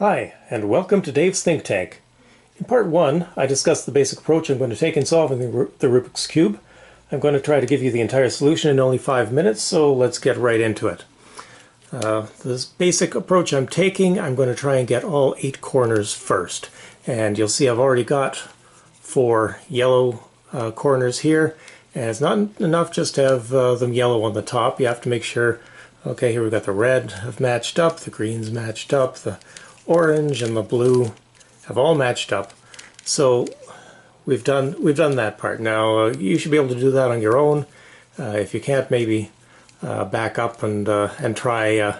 Hi, and welcome to Dave's Think Tank. In part 1, I discussed the basic approach I'm going to take in solving the Rubik's Cube. I'm going to try to give you the entire solution in only 5 minutes, so let's get right into it. This basic approach I'm taking, I'm going to try and get all 8 corners first. And you'll see I've already got 4 yellow corners here, and it's not enough just to have them yellow on the top. You have to make sure, okay, here we've got the red have matched up, the greens matched up, the orange and the blue have all matched up. So we've done that part. Now you should be able to do that on your own. If you can't, maybe back up and try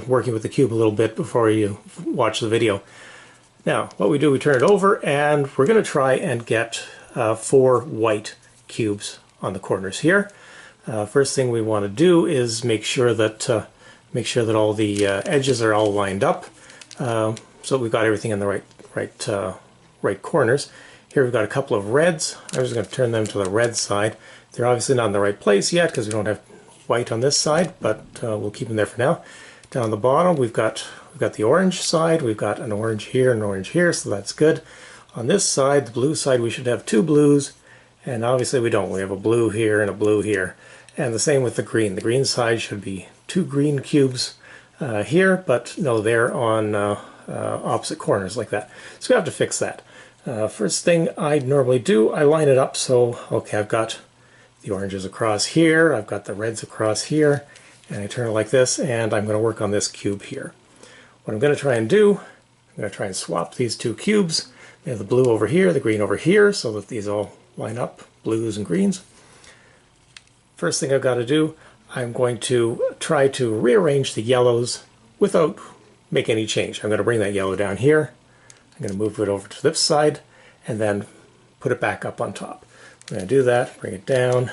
working with the cube a little bit before you watch the video. Now what we do, we turn it over and we're going to try and get 4 white cubes on the corners here. First thing we want to do is make sure that all the edges are all lined up. So we've got everything in the right corners. Here we've got a couple of reds. I'm just going to turn them to the red side. They're obviously not in the right place yet because we don't have white on this side, but we'll keep them there for now. Down the bottom we've got the orange side. We've got an orange here and an orange here, so that's good. On this side, the blue side, we should have 2 blues, and obviously we don't. We have a blue here and a blue here. And the same with the green. The green side should be 2 green cubes here, but no, they're on opposite corners like that. So we have to fix that. First thing I normally do, I line it up so, okay, I've got the oranges across here, I've got the reds across here, and I turn it like this, and I'm going to work on this cube here. What I'm going to try and do, I'm going to try and swap these 2 cubes. We have the blue over here, the green over here, so that these all line up, blues and greens. First thing I've got to do, I'm going to try to rearrange the yellows without making any change. I'm going to bring that yellow down here. I'm going to move it over to this side and then put it back up on top. I'm going to do that, bring it down,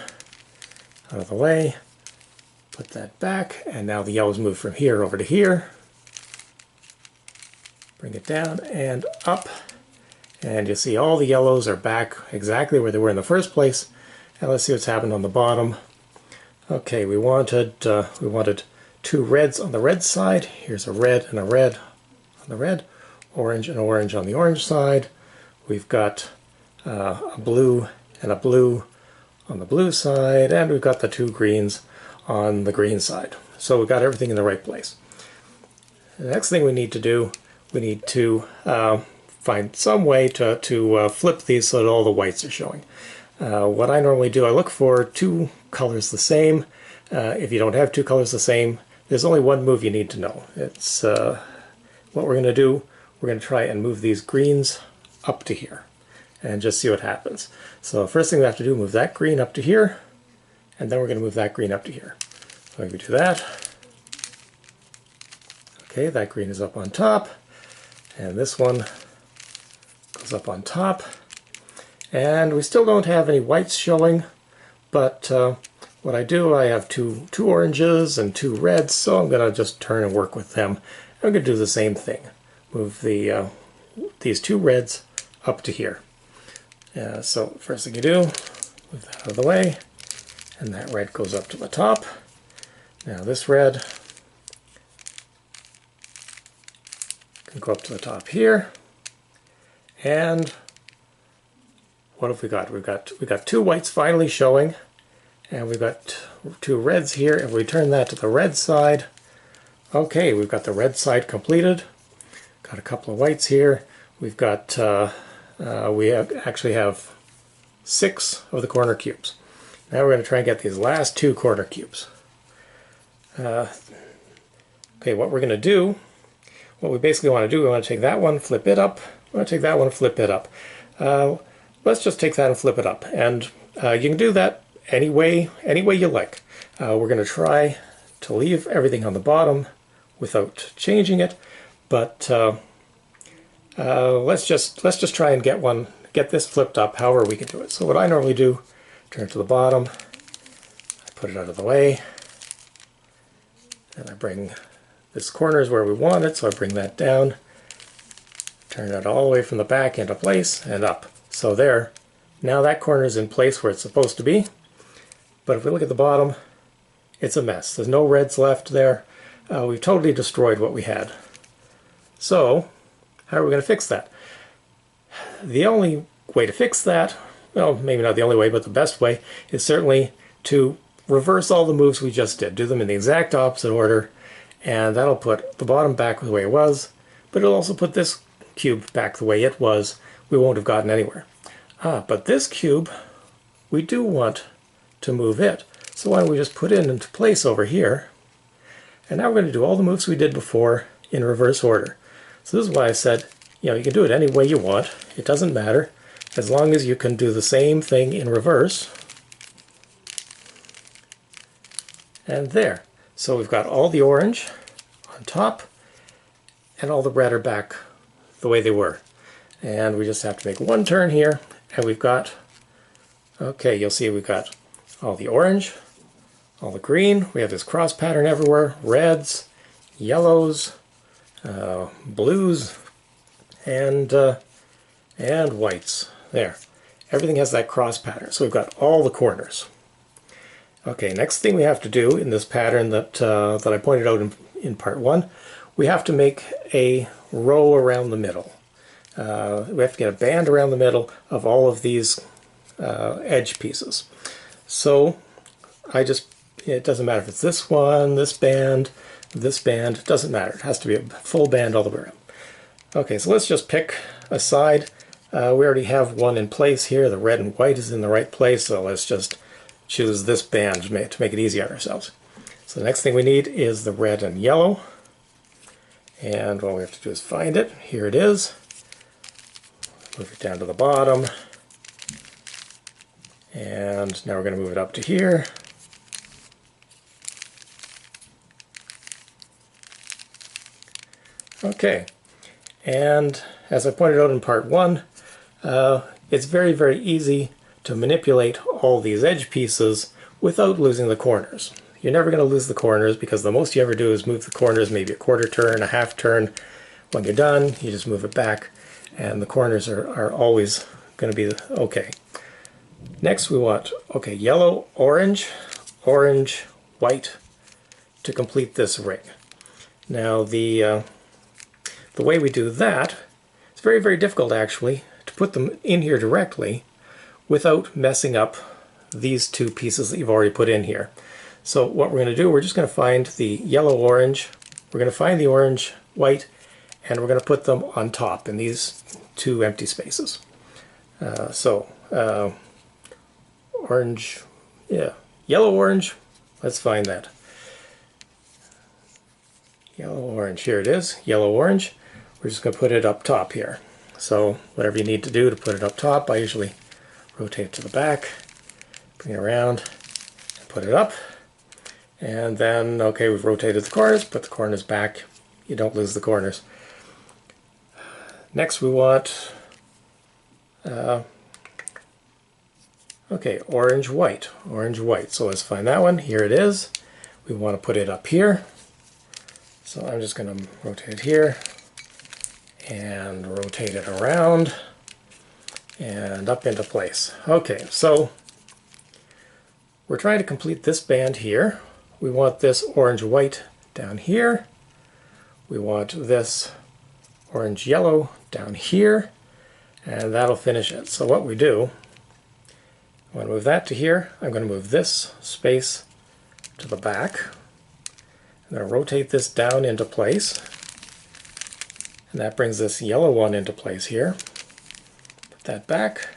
out of the way, put that back, and now the yellows move from here over to here. Bring it down and up, and you see all the yellows are back exactly where they were in the first place. And let's see what's happened on the bottom. Okay, we wanted 2 reds on the red side. Here's a red and a red on the red, orange and orange on the orange side. We've got a blue and a blue on the blue side, and we've got the 2 greens on the green side. So we've got everything in the right place. The next thing we need to do, we need to find some way to flip these so that all the whites are showing. What I normally do, I look for 2 colors the same. If you don't have 2 colors the same, there's only one move you need to know. It's what we're going to do. We're going to try and move these greens up to here and just see what happens. So first thing we have to do, move that green up to here, and then we're going to move that green up to here. So we do that. Okay, that green is up on top, and this one goes up on top. And we still don't have any whites showing, but what I do, I have two oranges and 2 reds, so I'm going to just turn and work with them. I'm going to do the same thing. Move these 2 reds up to here. So first thing you do, move that out of the way, and that red goes up to the top. Now this red can go up to the top here, and what have we got? We've got 2 whites finally showing, and we've got 2 reds here. If we turn that to the red side, okay, we've got the red side completed. Got a couple of whites here. We've got actually have 6 of the corner cubes. Now we're going to try and get these last 2 corner cubes. Okay, what we're going to do, what we basically want to do, we want to take that one, flip it up. We want to take that one, flip it up. Let's just take that and flip it up, and you can do that any way you like. We're going to try to leave everything on the bottom without changing it, but let's just try and get this flipped up however we can do it. So what I normally do, turn it to the bottom, I put it out of the way, and I bring this corner is where we want it, so I bring that down, turn it all the way from the back into place and up. So there, now that corner is in place where it's supposed to be. But if we look at the bottom, it's a mess. There's no reds left there. We've totally destroyed what we had. So how are we going to fix that? The only way to fix that, well, maybe not the only way, but the best way, is certainly to reverse all the moves we just did. Do them in the exact opposite order, and that'll put the bottom back the way it was, but it'll also put this cube back the way it was. We won't have gotten anywhere. But this cube, we do want to move it. So why don't we just put it into place over here, and now we're going to do all the moves we did before in reverse order. So this is why I said, you can do it any way you want. It doesn't matter, as long as you can do the same thing in reverse. And there. So we've got all the orange on top, and all the red are back the way they were. And we just have to make one turn here, and we've got, okay, you'll see we've got all the orange, all the green. We have this cross pattern everywhere, reds, yellows, blues, and whites. There. Everything has that cross pattern. So we've got all the corners. Okay, next thing we have to do in this pattern that I pointed out in part 1, we have to make a row around the middle. We have to get a band around the middle of all of these edge pieces. So it doesn't matter if it's this one, this band, it doesn't matter. It has to be a full band all the way around. Okay, so let's just pick a side. We already have one in place here. The red and white is in the right place, so let's just choose this band to make it easy on ourselves. So the next thing we need is the red and yellow. And all we have to do is find it. Here it is. Move it down to the bottom. And now we're going to move it up to here. Okay. And as I pointed out in part 1, it's very, very easy to manipulate all these edge pieces without losing the corners. You're never going to lose the corners, because the most you ever do is move the corners maybe a quarter turn, a half turn. When you're done, you just move it back, and the corners are always going to be okay. Next we want, yellow, orange, orange, white to complete this ring. Now the way we do that, it's very, very difficult actually to put them in here directly without messing up these two pieces that you've already put in here. So what we're going to do, we're just going to find the yellow-orange, we're going to find the orange-white, and we're going to put them on top in these two empty spaces. Orange, yeah, yellow-orange, let's find that. Yellow-orange, here it is, yellow-orange. We're just going to put it up top here. So whatever you need to do to put it up top, I usually rotate it to the back, bring it around, and put it up. And then, okay, we've rotated the corners, put the corners back. You don't lose the corners. Next we want, orange, white. Orange, white. So let's find that one. Here it is. We want to put it up here. So I'm just going to rotate it here and rotate it around and up into place. Okay, so we're trying to complete this band here. We want this orange-white down here. We want this orange-yellow down here, and that'll finish it. So what we do, I'm going to move that to here. I'm going to move this space to the back. I'm going to rotate this down into place, and that brings this yellow one into place here. Put that back,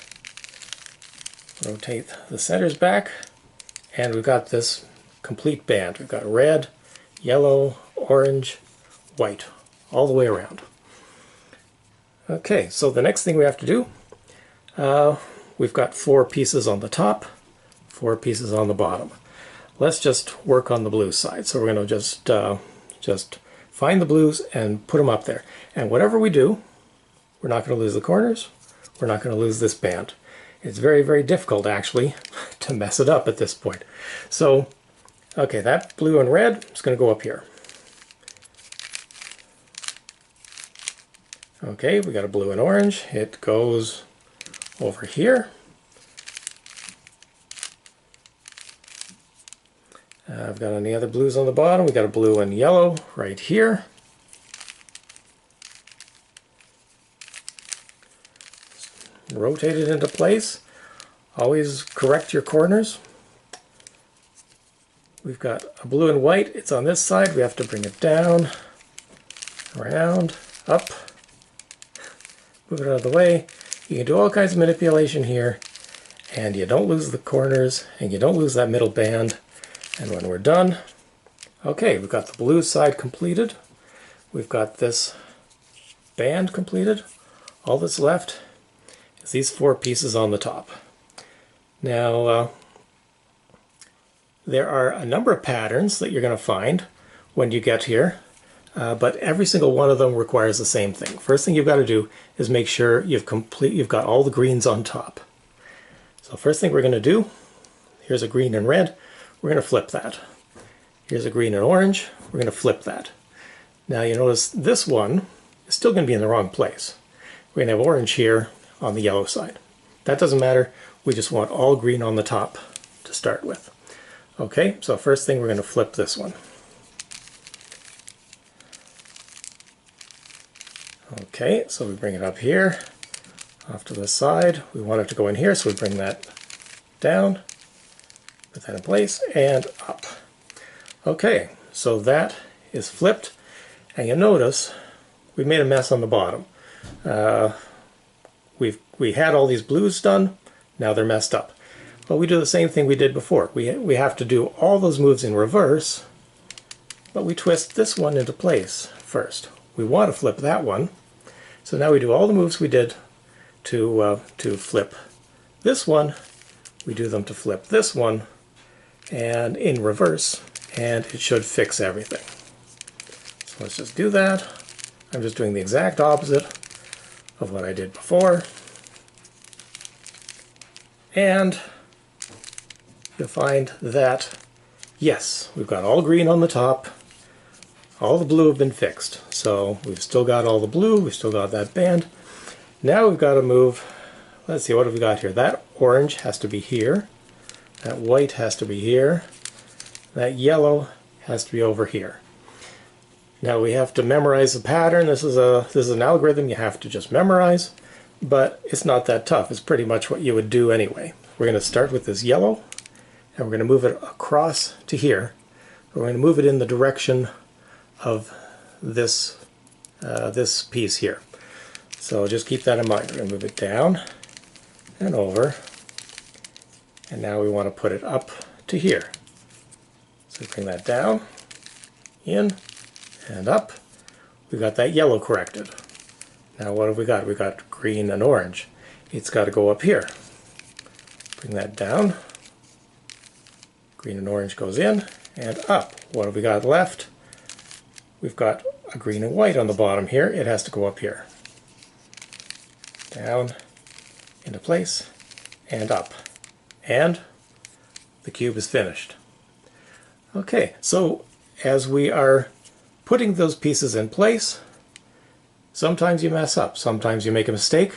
rotate the centers back, and we've got this complete band. We've got red, yellow, orange, white, all the way around. Okay, so the next thing we have to do, we've got 4 pieces on the top, 4 pieces on the bottom. Let's just work on the blue side. So we're going to just find the blues and put them up there. And whatever we do, we're not going to lose the corners. We're not going to lose this band. It's very, very difficult actually to mess it up at this point. So, okay, that blue and red is going to go up here. Okay, we got a blue and orange. It goes over here. I've got any other blues on the bottom. We got a blue and yellow right here. and rotate it into place. Always correct your corners. We've got a blue and white. It's on this side. We have to bring it down, around, up, move it out of the way. You can do all kinds of manipulation here, and you don't lose the corners, and you don't lose that middle band. And when we're done, okay, we've got the blue side completed. We've got this band completed. All that's left is these 4 pieces on the top. Now, there are a number of patterns that you're going to find when you get here, but every single one of them requires the same thing. First thing you've got to do is make sure you've got all the greens on top. So first thing we're going to do, here's a green and red, we're going to flip that. Here's a green and orange, we're going to flip that. Now you notice this one is still going to be in the wrong place. We're going to have orange here on the yellow side. That doesn't matter, we just want all green on the top to start with. Okay, so first thing we're going to flip this one. Okay, so we bring it up here, off to the side. We want it to go in here, so we bring that down, put that in place, and up. Okay, so that is flipped, and you'll notice we made a mess on the bottom. We had all these blues done, now they're messed up. But we do the same thing we did before. We have to do all those moves in reverse, but we twist this one into place first. We want to flip that one, so now we do all the moves we did to flip this one. We do them to flip this one, and in reverse, and it should fix everything. So let's just do that. I'm just doing the exact opposite of what I did before. And you'll find that, yes, we've got all green on the top, all the blue have been fixed. So we've still got all the blue, we've still got that band. Now we've got to move, let's see, what have we got here? That orange has to be here, that white has to be here, that yellow has to be over here. Now we have to memorize the pattern. This is an algorithm you have to just memorize, but it's not that tough. It's pretty much what you would do anyway. We're going to start with this yellow, and we're going to move it across to here. We're going to move it in the direction of this this piece here. So just keep that in mind. We're going to move it down and over, and now we want to put it up to here. So bring that down, in, and up. We've got that yellow corrected. Now what have we got? We've got green and orange. It's got to go up here. Bring that down. Green and orange goes in and up. What have we got left? We've got a green and white on the bottom here. It has to go up here. Down, into place, and up. And the cube is finished. Okay, so as we are putting those pieces in place, sometimes you mess up, sometimes you make a mistake.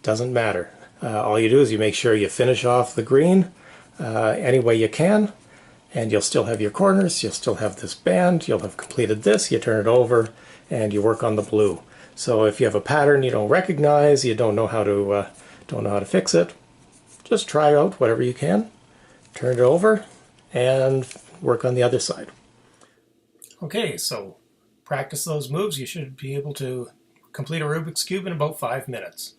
Doesn't matter. All you do is you make sure you finish off the green any way you can, and you'll still have your corners, you'll still have this band, you'll have completed this, you turn it over, and you work on the blue. So if you have a pattern you don't recognize, you don't know how to fix it, just try out whatever you can, turn it over, and work on the other side. Okay, so practice those moves. You should be able to complete a Rubik's Cube in about 5 minutes.